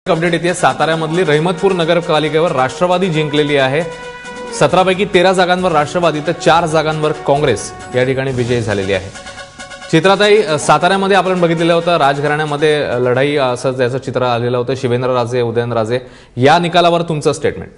Update येते साताऱ्यामधली रहिमतपूर नगरपालिकेवर राष्ट्रवादी जिंकलेली आहे। 17 पैकी 13 जागांवर राष्ट्रवादी तर 4 जागांवर काँग्रेस या ठिकाणी विजयी झालेली आहे। चित्राताई, साताऱ्यामध्ये आपण बघितलेलं होतं राजघराण्यामध्ये लढाई असं त्याचं चित्र आलेलं होतं। शिवेंद्रराजे, उदयनराजे या निकालावर तुमचं स्टेटमेंट?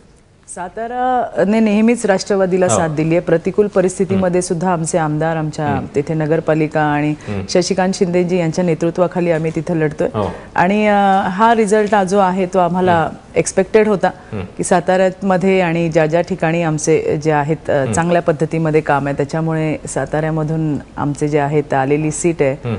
साताराने नेहमीच राष्ट्रवादीला साथ दिली आहे। प्रतिकूल परिस्थितीमध्ये सुद्धा आमचे आमदार आमच्या तिथे नगरपालिका आणि शशिकांत शिंदेजी यांच्या नेतृत्वाखाली आम्ही तिथे लढतोय आणि हा रिझल्ट जो आहे तो आम्हाला एक्सपेक्टेड होता की साताऱ्यामध्ये आणि ज्या ठिकाणी आमचे जे आहेत चांगल्या पद्धतीमध्ये काम आहे त्याच्यामुळे साताऱ्यामधून आमचे जे आहेत आलेली सीट आहे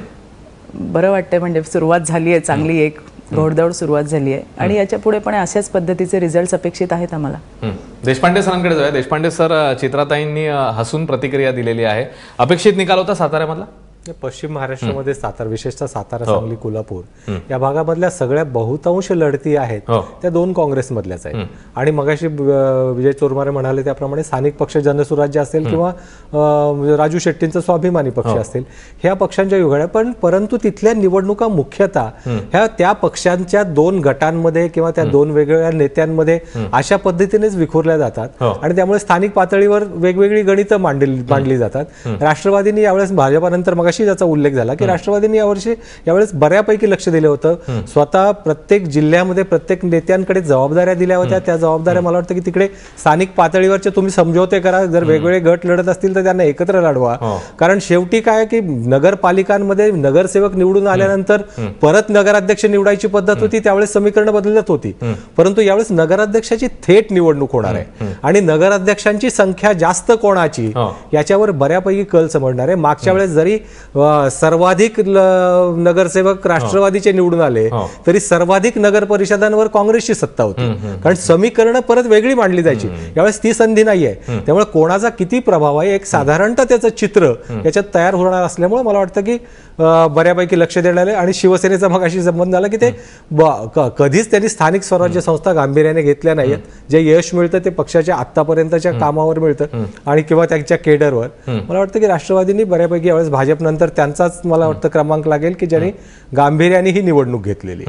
बरं वाटतंय। म्हणजे सुरुवात झाली आहे चांगली, एक घोडदौड सुरुवात झाली आहे आणि याच्या पुढे पण अशाच पद्धतीचे रिझल्ट्स अपेक्षित आहेत आम्हाला। देशपांडे सरांकडे जाऊया। देशपांडे सर, चित्राताईंनी हसून प्रतिक्रिया दिलेली आहे। अपेक्षित निकाल होता साताऱ्यामधला? पश्चिम महाराष्ट्रामध्ये सातारा, विशेषतः सातारा, सांगली, कोल्हापूर या भागामधल्या सगळ्या बहुतांश लढती आहेत त्या दोन काँग्रेसमधल्याच आहेत। आणि मगाशी विजय चोरमारे म्हणाले त्याप्रमाणे स्थानिक पक्ष जनसुराज्य असेल किंवा राजू शेट्टींचा स्वाभिमानी पक्ष असेल, ह्या पक्षांच्या युगळ्या परंतु तिथल्या निवडणुका मुख्यतः ह्या त्या पक्षांच्या दोन गटांमध्ये किंवा त्या दोन वेगवेगळ्या नेत्यांमध्ये अशा पद्धतीनेच विखुरल्या जातात आणि त्यामुळे स्थानिक पातळीवर वेगवेगळी गणितं मांडली जातात। राष्ट्रवादींनी यावेळेस भाजपानंतर मग ज्याचा उल्लेख झाला की राष्ट्रवादींनी यावेळेस बऱ्यापैकी लक्ष दिले होतं। स्वतः प्रत्येक जिल्ह्यामध्ये प्रत्येक नेत्यांकडे जबाबदाऱ्या दिल्या होत्या। त्या जबाबदाऱ्या मला वाटतं की तिकडे स्थानिक पातळीवरचे तुम्ही समझोते करा, जर वेगवेगळे गट लढत असतील तर त्यांना एकत्र लढवा। कारण शेवटी काय की नगरपालिकांमध्ये नगरसेवक निवडून आल्यानंतर परत नगराध्यक्ष निवडायची पद्धत होती, त्यावेळेस समीकरण बदलत होती। परंतु यावेळेस नगराध्यक्षाची थेट निवडणूक होणार आहे आणि नगराध्यक्षांची संख्या जास्त कोणाची याच्यावर बऱ्यापैकी कल समजणार आहे। मागच्या वेळेस जरी सर्वाधिक नगरसेवक राष्ट्रवादीचे निवडून आले तरी सर्वाधिक नगर परिषदांवर काँग्रेसची सत्ता होती, कारण समीकरण परत वेगळी मांडली जायची। यावेळेस ती संधी नाहीये, त्यामुळे कोणाचा किती प्रभाव आहे एक साधारणतः त्याचं चित्र याच्यात तयार होणार असल्यामुळे मला वाटतं की बऱ्यापैकी लक्ष देण्यात आले। आणि शिवसेनेचा मग अशी संबंध झाला की ते कधीच त्यांनी स्थानिक स्वराज्य संस्था गांभीर्याने घेतल्या नाहीत। जे यश मिळतं ते पक्षाच्या आतापर्यंतच्या कामावर मिळतं आणि किंवा त्यांच्या केडरवर। मला वाटतं की राष्ट्रवादींनी बऱ्यापैकी यावेळेस भाजप नंतर त्यांचाच मला वाटतं क्रमांक लागेल की ज्यांनी गांभीर्याने ही निवडणूक घेतलेली।